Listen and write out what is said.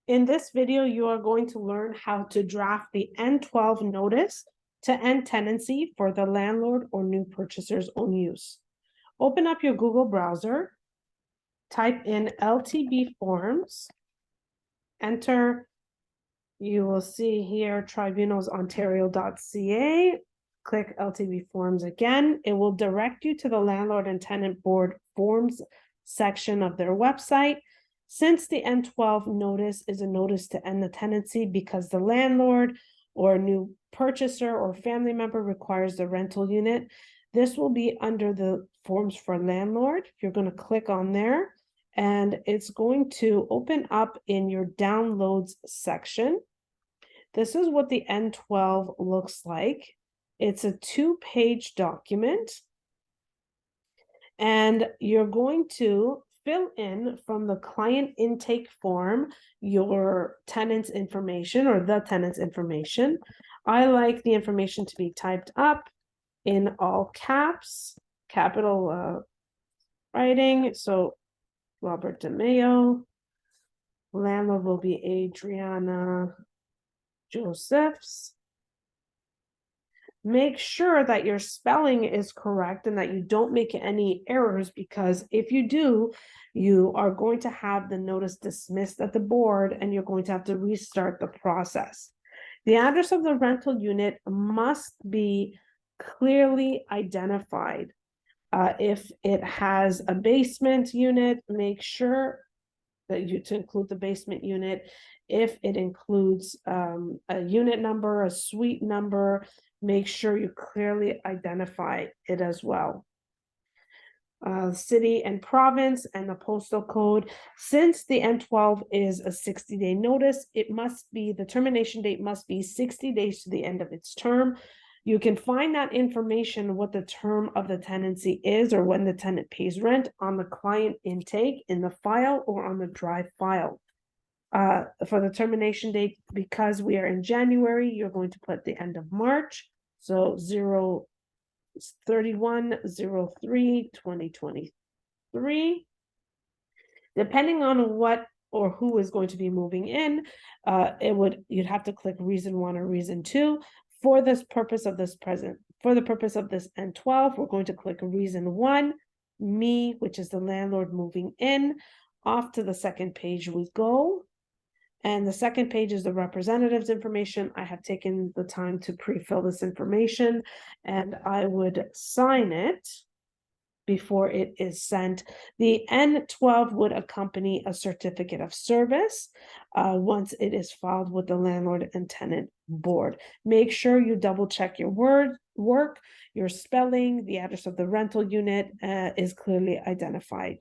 In this video, you are going to learn how to draft the N12 notice to end tenancy for the landlord or new purchaser's own use. Open up your Google browser, type in LTB forms, enter, you will see here tribunalsontario.ca, click LTB forms again. It will direct you to the landlord and tenant board forms section of their website. Since the N12 notice is a notice to end the tenancy because the landlord or new purchaser or family member requires the rental unit, this will be under the forms for landlord. You're going to click on there and it's going to open up in your downloads section. This is what the N12 looks like. It's a 2-page document. And you're going to fill in from the client intake form your tenant's information or the tenant's information. I like the information to be typed up in all caps, capital writing. So Robert DeMayo, landlord will be Adriana Josephs. Make sure that your spelling is correct and that you don't make any errors, because if you do, you are going to have the notice dismissed at the board and you're going to have to restart the process. The address of the rental unit must be clearly identified. If it has a basement unit, make sure that you to include the basement unit. If it includes a unit number, a suite number, make sure you clearly identify it as well. City and province and the postal code. Since the N12 is a 60-day notice, it must be, the termination date must be 60 days to the end of its term. You can find that information, what the term of the tenancy is or when the tenant pays rent, on the client intake in the file or on the drive file. For the termination date, because we are in January, you're going to put the end of March. So 31/03/2023. Depending on what or who is going to be moving in, you'd have to click reason 1 or reason 2. For the purpose of this N12, we're going to click reason 1, me, which is the landlord moving in. Off to the second page we go. And the second page is the representative's information. I have taken the time to pre-fill this information and I would sign it before it is sent. The N12 would accompany a certificate of service once it is filed with the landlord and tenant board. Make sure you double check your work, your spelling, the address of the rental unit is clearly identified.